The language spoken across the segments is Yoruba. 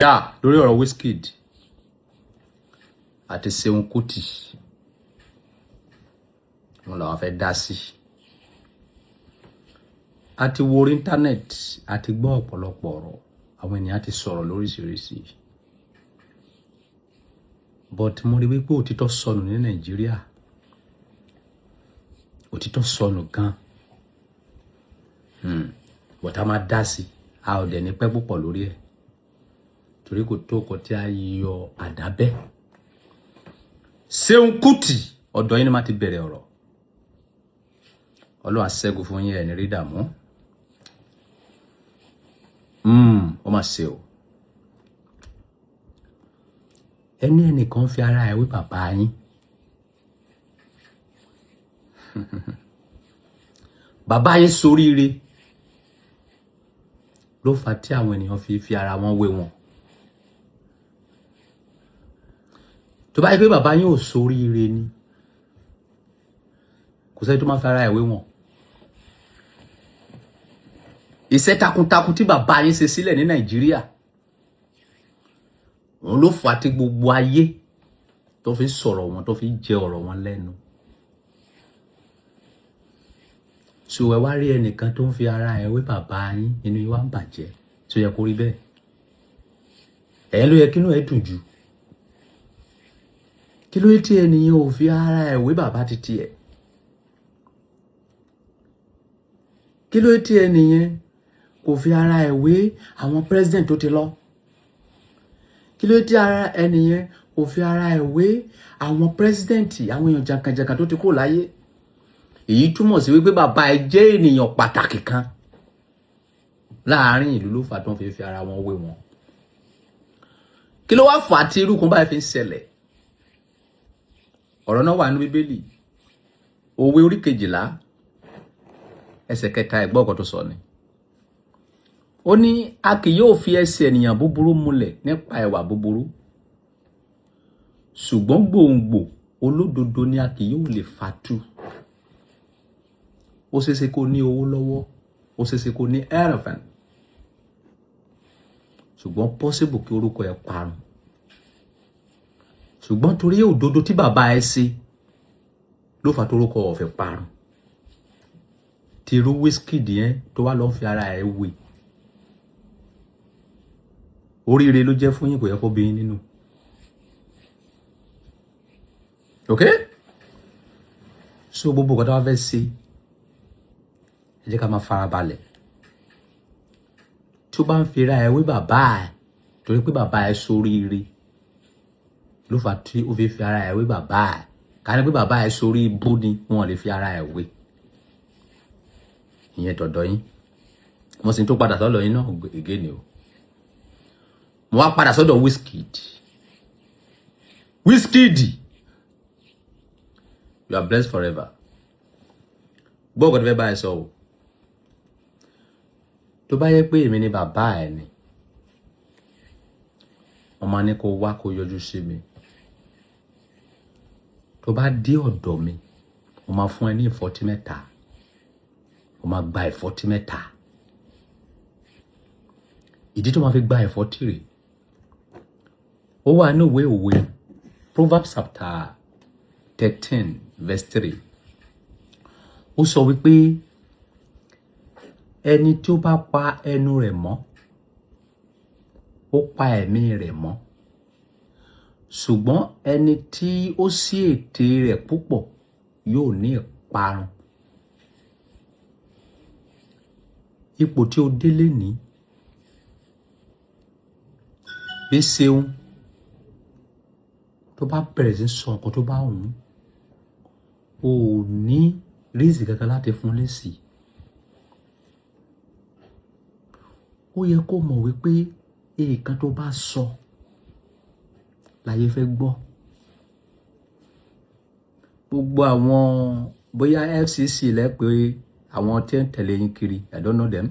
lórí ọ̀rọ̀ Wizkid àti Seun Kuti wọn làwọn fẹ́ dá sí àti wo orí íńtánẹ́ẹ̀tì àti gbọ́ ọ̀pọ̀lọpọ̀ ọ̀rọ̀ àwọn ènìyàn ti sọ̀rọ̀ lóríṣiríṣi but mo rí wípé òtítọ́ sọnù ní Nàìjíríà òtítọ́ sọnù gan but a máa dá sí a ò dẹ̀ ní pẹ́ púpọ̀ lórí ẹ̀ torí kò tó kọ tí a yọ àdábẹ́ Seun Kuti ọ̀dọ̀ yín ni máa ti bẹ̀rẹ̀ ọ̀rọ̀ Ọlọ́run aṣẹ́gun fún yín ẹni rí dààmú ó máa ṣe o ẹnìkan fi ara ẹ̀ wí bàbá yín bàbá yín ṣoríire ló fà tí àwọn ènìyàn fi ara wọn wé wọn tó bá yẹ pé bàbá yín ò ṣoríire ni kò sẹ́ni tó máa fi ara ẹ̀ wé wọn iṣẹ́ takuntakun tí bàbá yín ṣe sílẹ̀ ní Nàìjíríà òun ló fà tí gbogbo ayé tó fi sọ̀rọ̀ wọn tó fi jẹ ọ̀rọ̀ wọn lẹ́nu so ẹ wá rí ẹnìkan tó ń fi ara ẹ̀ wé bàbá yín inú yín wá ń bàjẹ́ tó yẹ kó rí bẹ́ẹ̀ ẹ̀ ló yẹ kí inú ẹ̀ dùn jù kí ló tí ẹnìyàn ò fi ara ẹ̀ wé bàbá títí ẹ̀ kí ló tí ẹnìyàn kò fi ara ẹ̀ wé àwọn president tó ti lọ kí ló tí ara ẹnìyàn kò fi ara ẹ̀ wé àwọn president àwọn èèyàn jàǹkànjàǹkàn tó ti kó láyé èyí túmọ̀ sí wípé bàbá ẹ̀ jẹ́ ènìyàn pàtàkì kan láàárín ìlú ló fà tó ń fi ara wọn wé wọn kí ló wá fà á tí irú kan báyìí fi ń ṣẹlẹ̀ ọ̀rọ̀ náà wà nínú Bíbélì òwe orí 12 ẹsẹ̀ 3 ẹgbọ́ ọ̀kan tó sọ ni ó ní a kì yóò fi ẹsẹ̀ ènìyàn búburú múlẹ̀ nípa ìwà búburú ṣùgbọ́n gbòǹgbò olódodo ni a kì yóò lè fàtú ó ṣeéṣe kó ní owó lọ́wọ́ ó ṣeéṣe kó ní elephant ṣùgbọ́n possible kí orúkọ ẹ̀ parun ṣùgbọ́n torí òdodo tí bàbá ẹ ṣe ló fà torúkọ ọ̀fẹ́ parun tí irú Wizkid yẹn tó wá lọ fi ara ẹ wé oríire ló jẹ́ fún yín kò yẹ kó bí yín nínú ok so gbogbo nǹkan tó wá fẹ́ ṣe ẹ jẹ́ ká máa farabalẹ̀ tí ó bá ń fi ara ẹ wé bàbá ẹ torí pé bàbá ẹ ṣoríire ló fà tí ó fi ara ẹ̀ wé bàbá ẹ̀ ká ní pé bàbá ẹ̀ sórí ibú ni wọn lè fi ara ẹ̀ wé ìyẹn tọ̀dọ̀ yín mo sì tó padà sọ́dọ̀ yín náà ègé ni o mo wá padà sọ́dọ̀ Wizkid you are blessed forever gbọ́ ọ̀gá tó fẹ́ bá ẹ sọ o tó bá yẹ pé èmi ni bàbá ẹ̀ ni wọ́n máa ní kó wá kó yọjú sí mi tó bá dé ọ̀dọ̀ mi mo máa fún ẹ ní ìfọ́tí 3 mo máa gba ìfọ́tí 3 ìdí tó máa fi gba ìfọ́tí rẹ̀ ó wà ní òwe Proverbs chapter 13 verse 3 ó sọ wípé ẹni tí ó bá pa ẹnu rẹ̀ mọ́ ó pa ẹ̀mí rẹ̀ mọ́ ṣùgbọ́n ẹni tí ó ṣí ètè rẹ̀ púpọ̀ yóò ní ìparun ipò tí ó délé ní bí Seun tó bá bẹ̀rẹ̀ sí sọ nǹkan tó bá wùn ò ní rízì kankan láti fún lésì ó yẹ kó mọ̀ wípé èèkan tó bá sọ láyé fẹ́ gbọ́ gbogbo àwọn bóyá FCC lẹ pé àwọn tí ń tẹ̀lé yín kiri I don't know them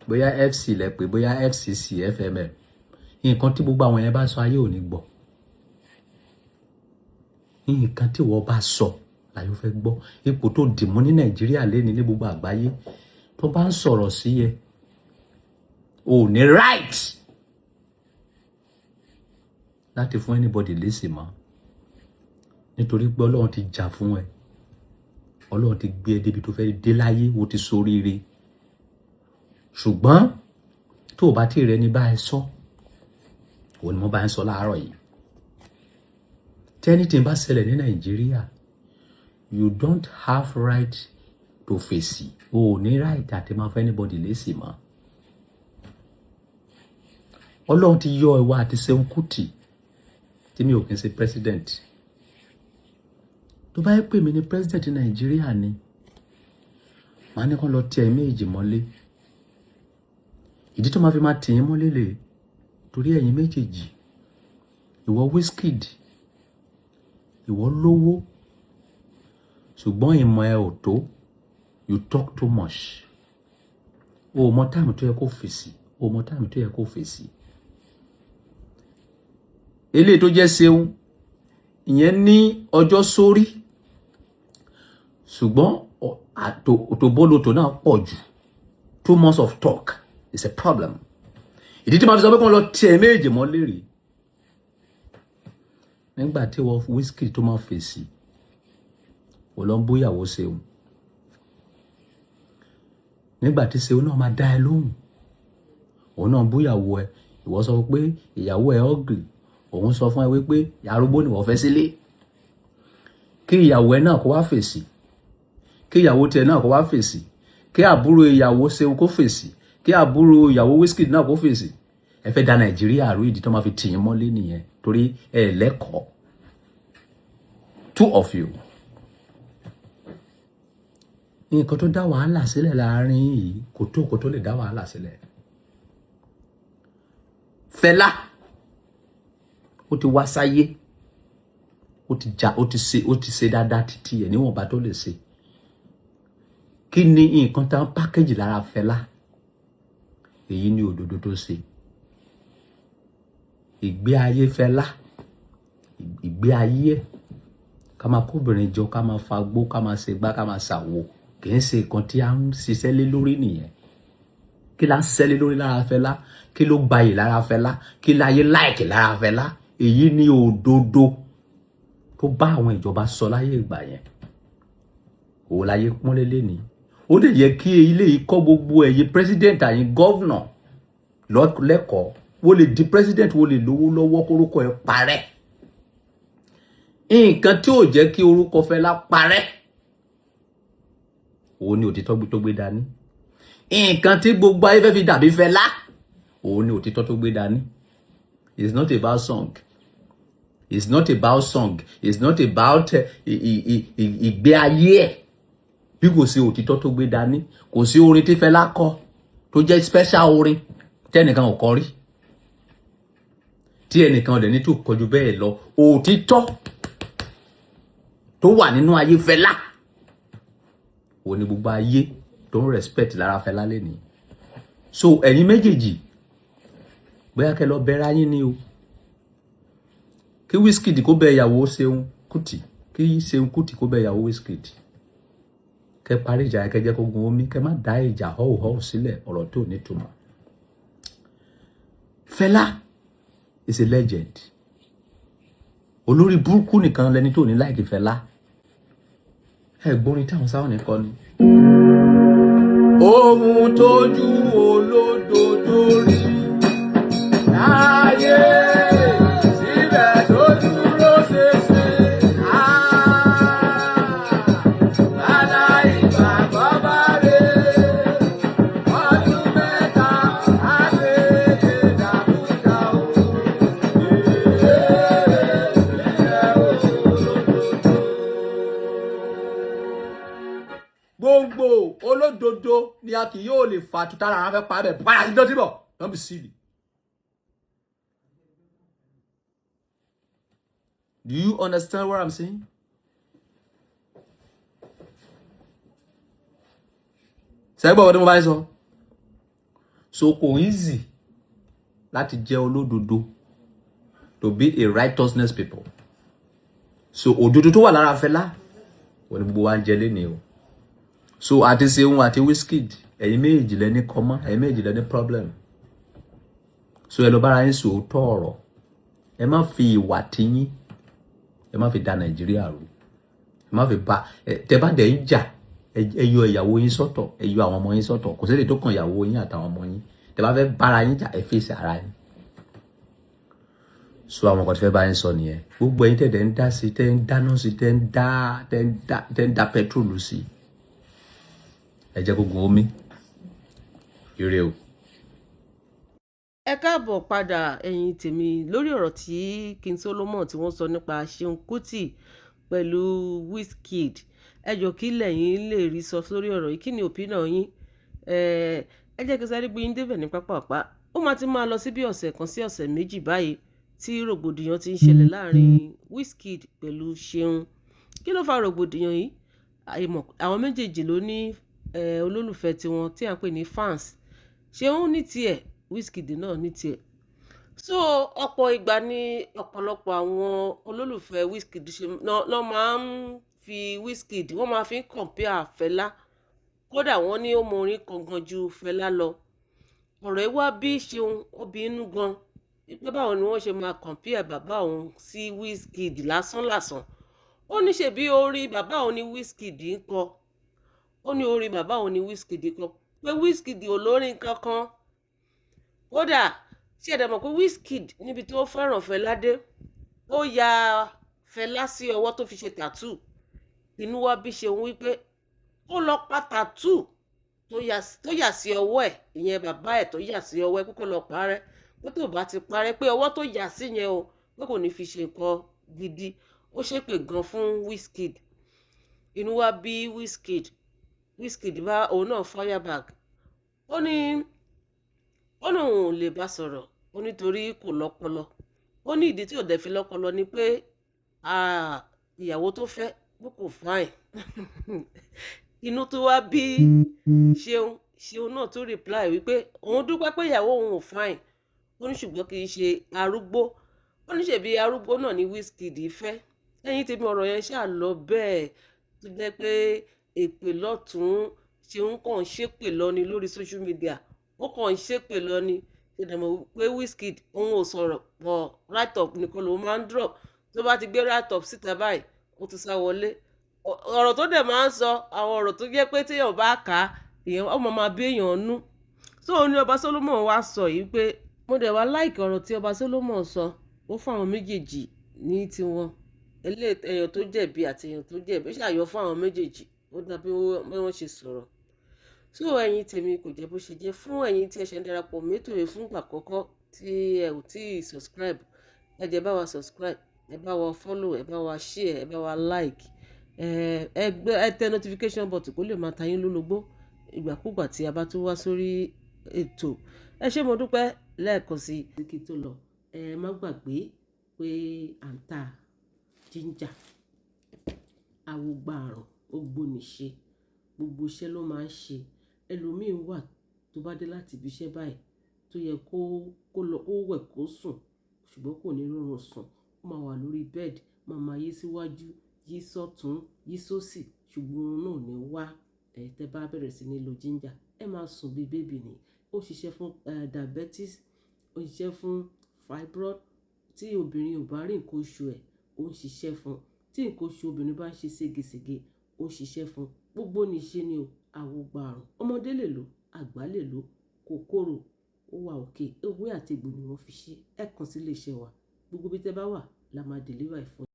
bóyá FC lẹ pé bóyá FCC FMM nǹkan tí gbogbo àwọn yẹn bá sọ ayé ò ní gbọ́ nǹkan tí wọ́n bá sọ láyé fẹ́ gbọ́ ipò tó dìmú ní Nàìjíríà lẹ́ni ní gbogbo àgbáyé tó bá ń sọ̀rọ̀ sí ẹ ò ní right láti fún anybody lésì mọ́ nítorí pé Ọlọ́run ti jà fún ẹ, Ọlọ́run ti gbé ẹ débi tó fẹ́ dé láyé, o ti ṣoríire. Ṣùgbọ́n tó o bá tí rẹ ní bá ẹ sọ, òun ni mo bá ń sọ láàárọ̀ yìí. Tí bá ṣẹlẹ̀ ní Nàìjíríà, you don't have right to fèsì, o ò ní right àti máa fún anybody lésì mọ́. Ọlọ́run ti yọ ìwà àti Ṣeun Kútì tí mi ò kí ń ṣe president. Tó bá yẹ pé mi ni president Nàìjíríà ni, màá ní kán lọ tì ẹ̀yin méjì mọ́lé. Ìdí tó máa fi máa tì yín mọ́lé lè torí ẹ̀yin méjèèjì. Ìwọ Wizkid, ìwọ lówó, ṣùgbọ́n ìmọ̀ ẹ ò tó, you talk too much. O mọ time tó yẹ kó fèsì, o mọ time tó yẹ kó fèsì. Eléyìí tó jẹ́ Ṣeun, ìyẹn ní ọjọ́ sórí, ṣùgbọ́n àtòbólótò náà pọ̀ jù. 2 months of talk is a problem. Ìdí tí màá fi sọ pé kí wọ́n lọ tiẹ̀ méje mọ́ lérè. Nígbà tí wọ́n Wizkid tó máa fèsì, wọ́n lọ ń bú ìyàwó Ṣeun. Nígbà tí Ṣeun náà máa dá ẹ lóhùn, òun náà bú ìyàwó ẹ. Ìwọ sọ pé ìyàwó ẹ ugly, òun sọ fún ẹ wípé arúgbó ni wọ́n fẹ́ sílé. Kí ìyàwó ẹ náà kó wá fèsì, kí ìyàwó tiẹ̀ náà kó wá fèsì, kí àbúrò ìyàwó Ṣeun kó fèsì, kí àbúrò ìyàwó Wizkid náà kó fèsì. Ẹ fẹ́ da Nàìjíríà rú, ìdí tó máa fi tì yín mọ́lé nìyẹn, torí ẹ lẹ́kọ̀ọ́. 2 of you. Nǹkan tó dá wàhálà sílẹ̀ láàrin yìí kò tó lè dá wàhálà sílẹ̀. Fẹlá, ó ti wá sáyé, ó ti jà, ó ti ṣe dáadáa títí ẹ̀ níwọ̀nba tó lè ṣe. Kí ni nǹkan tá ń pákéjì lára Fẹlá? Èyí ni òdodo tó ṣe. Ìgbé ayé Fẹlá, ìgbé ayé ẹ̀, ká máa kóbìnrin jọ, ká máa fagbó, ká máa ṣègbà, ká máa ṣàwo, kì í ṣe nǹkan tí a ń ṣiṣẹ́ lé lórí nìyẹn. Kí la ń ṣiṣẹ́ lé lórí lára Fẹlá? Kí ló gbayì lára Fẹlá? Kí láyé láìkì lára Fẹlá? Èyí ni òdodo tó bá àwọn ìjọba sọ láyé ìgbà yẹn. Òun láyé pọ́nlé lénìí. Ó lè yẹ kí ilé yìí kọ́ gbogbo ẹ̀yin president àyìn gọ́vnà lẹ́kọ̀ọ́. Wo lè di president, wo lè lówó lọ́wọ́ kórúkọ ẹ̀ parẹ́. Nǹkan tí ò jẹ́ kí orúkọ Fẹlá parẹ́, òun ni òtítọ́ tó gbé dání. Nǹkan tí gbogbo ayé fẹ́ fi dàbí Fẹlá, òun ni òtítọ́ tó gbé dání. It's not about song. It's not about song. It's not about ìgbé ayé ẹ̀. Bí kò sí òtítọ́ tó gbé dání, kò sí orin tí Fẹlá kọ tó jẹ́ special orin tẹ́nìkan ò kọ rí. Tí ẹnìkan ọ̀dẹ̀ ní tó kọjú bẹ́ẹ̀ lọ, òtítọ́ tó wà nínú ayé Fẹlá, òun ni gbogbo ayé tó ń respect lára Fẹlá lénìí. So ẹ̀yin méjèèjì, bóyá kẹ́ lọ bẹ̀rẹ̀ ayín ni o. Kí Wizkid kó bẹ ìyàwó Ṣeun Kútì, kí Ṣeun Kútì kó bẹ ìyàwó Wizkid. Kẹ́ parí ìjà, kẹ́ jẹ́ kó gun omi, kẹ́ má dá ìjà họ́wùhọ́wù sílẹ̀, ọ̀rọ̀ tó ní túmọ̀. Fẹlá is a legend. Olórí burúkú nìkan lẹni tó ní láìkì Fẹlá. Ẹ̀gbọ́n táwọn sáwọn nìkan ni. Ohun tójú olódodo rí láyé síbẹ̀ tó dúró ṣeṣe. Bàdá ìgbàgbọ́ bá rè ọdún mẹ́ta àgbègbè dàbúdà o. Gbogbo olódodo ni a kì yóò lè fà tó tára àwọn fẹ́ pa bẹ̀ bára sí dọ́tí bọ̀. Don't be silly. Do you understand what I'm saying? Sẹ́gbọ́n ọdún mo bá ń sọ. So kò easy láti jẹ́ olódodo, to be a righteousness people. So òdodo tó wà lára Fẹlá, wọ́n ní gbogbo wa ń jẹ lénìí o. So àti Ṣeun àti Wizkid, ẹ̀yin méjì lẹ ní common, ẹ̀yin méjì lẹ ní problem. So ẹ lọ bára yín sòótọ́ ọ̀rọ̀. ẹ má fi ìwà tiyín ẹ má fi da Nàìjíríà rú, ẹ má fi ba tẹ́ bá dẹ̀ ń jà ẹ yọ ìyàwó yín sọ́tọ̀, ẹ yọ àwọn ọmọ yín sọ́tọ̀, kò sí tó kàn ìyàwó yín àtàwọn ọmọ yín. Tẹ́ bá fẹ́ bára yín jà ẹ fèsì ara yín. So àwọn kan tí fẹ́ bá yín sọ nìyẹn. Gbogbo ẹ̀yin tẹ́ ń dá sí, tẹ́ ń dáná sí, tẹ́ ń dá pẹtrólù sí, ẹ jẹ́ kó gun omi. Ire o. Ẹ káàbọ̀ padà ẹ̀yin tèmi lórí ọ̀rọ̀ tí King Solomon tí wọ́n sọ nípa Seun Kuti pẹ̀lú Wizkid. Ẹ jọ̀ọ́ kí lẹ̀yin lè rí sọ sórí ọ̀rọ̀ yìí, kí ni opinion yín? Ẹ jẹ́ kí sáré gbé yín débẹ̀ ní pápápá. Ó máa ti máa lọ sí bí ọ̀sẹ̀ kan sí ọ̀sẹ̀ méjì báyìí tí rògbòdìyàn ti ń ṣẹlẹ̀ láàrin Wizkid pẹ̀lú Seun. Kí ló fa rògbòdìyàn yìí? Àwọn méjèèjì ló ní olólùfẹ́ tiwọn tí à ń pè ní fans. Seun ní tiẹ̀, Wizkid náà ní tiẹ̀. So ọ̀pọ̀ ìgbà ni ọ̀pọ̀lọpọ̀ àwọn olólùfẹ́ Wizkid ló máa ń fi Wizkid wọ́n máa fi ń compare Fẹlá. Kódà wọ́n ní ó mọ orin kan gan ju Fẹlá lọ. Ọ̀rọ̀ yìí wá bí Seun ó bí inú gan pé báwo ni wọ́n ṣe máa compare bàbá òun sí Wizkid lásán. Ó ní ṣebí orin bàbá òun ni Wizkid ń kọ. Ó ní orin bàbá òun ni Wizkid kọ pé Wizkid ò lórin kankan. Kódà ṣé ẹ dẹ̀ mọ̀ pé Wizkid níbi tí ó fẹ́ràn Fẹlá dé, ó ya Fẹlá sí ọwọ́ tó fi ṣe tattoo. Inú wa bí Seun wípé ó lọ pa tattoo tó yà sí ọwọ́ ẹ̀, ìyẹn bàbá ẹ̀ tó yà sí ọwọ́ ẹ̀ pé kó lọ parẹ́. Pé tó bá ti parẹ́ pé ọwọ́ tó yà sí yẹn o pé kò ní fi ṣe nǹkan gidi. Ó ṣépè gan fún Wizkid. Inú wa bí Wizkid bá òun náà fire back. Ó ní òun ò lè bá sọ̀rọ̀, ó nítorí kò lọ́pọlọ. Ó ní ìdí tí ò dẹ̀ fi lọ́pọlọ ni pé ìyàwó tó fẹ́ kò fine. Inú tó wá bí Seun náà tó reply wípé òun dúpẹ́ pé ìyàwó òun ò fine. Ó ní ṣùgbọ́n kì í ṣe arúgbó. Ó ní ṣebí arúgbó náà ni Wizkid fẹ́. Ẹ̀yin tèmi ọ̀rọ̀ yẹn ṣáà lọ bẹ́ẹ̀ tó jẹ́ pé èpè lọ́tún Seun kàn ń ṣépè lọ ni lórí social media. Ó kàn ń ṣépè lọ ni. Ṣé dẹ̀ mọ̀ pé Wizkid òun ò sọ̀rọ̀ pọ̀ write up nìkan ló máa ń drop. Tó bá ti gbé write up síta báyìí ó ti sá wọlé. Ọ̀rọ̀ tó dẹ̀ máa ń sọ àwọn ọ̀rọ̀ tó jẹ́ pé téèyàn bá kà á èèyàn ọmọ máa bí èèyàn nú. So ní Ọba Solomon wá sọ yìí pé mo dẹ̀ wá like ọ̀rọ̀ tí Ọba Solomon sọ. Ó fún àwọn méjèèjì ní tiwọn. Èèyàn tó jẹ̀bi àti èèyàn tó jẹ̀bi ó ṣàyọ fún àwọn méjèèjì. Ó dàbí wọ́n ṣe sọ̀rọ̀. So ẹ̀yin tèmi kò jẹ́ bó ṣe jẹ́. Fún ẹ̀yin tí ẹ ṣe ń darapọ̀ mẹ́tò yìí fún ìgbà àkọ́kọ́ tí ẹ ò tí ì subscribe, ẹ jẹ́ bá wa subscribe, ẹ bá wa follow, ẹ bá wa share, ẹ bá wa like, ẹ tẹ notification button kó lè máa ta yín lólobó ìgbàkúgbà tí a bá tún wá sórí ètò. Ẹ ṣé mo dúpẹ́ lẹ́ẹ̀kan sí i. Kí tó lọ ẹ má gbàgbé pé à ń ta ginger, awogbaàrùn, ògbóniṣe, gbogbo iṣẹ́ ló máa ń ṣe. Ẹlòmíín wà tó bá dé láti ibi iṣẹ́ báyìí tó yẹ kó lọ ó wẹ̀ kó sùn ṣùgbọ́n kò ní rọrùn sùn. Ó máa wà lórí bed, máa yí síwájú, yí sọ́tún, yí sósì ṣùgbọ́n oorun náà ní wá. Tẹ́ bá bẹ̀rẹ̀ sí ní lo ginger, ẹ máa sùn bí bébì ni. Ó ṣiṣẹ́ fún diabetes, ó ṣiṣẹ́ fún fibroid. Tí obìnrin ò bá rí nǹkan oṣù ẹ̀, ó ń ṣiṣẹ́ fún. Tí nǹkan oṣù obìnrin bá ń ṣe ségesège, ó ń ṣiṣẹ́ fún. Gbogbo nìṣe ni o. Awogbaàrùn ọmọdé lè lò, àgbà lè lò, kòkòrò ó wà òkè. Ewé àti egbò ni wọ́n fi ṣe. Ẹ kàn sí ilé iṣẹ́ wa. Gbogbo bí tẹ́ bá wà la máa deliver ẹ̀ fún.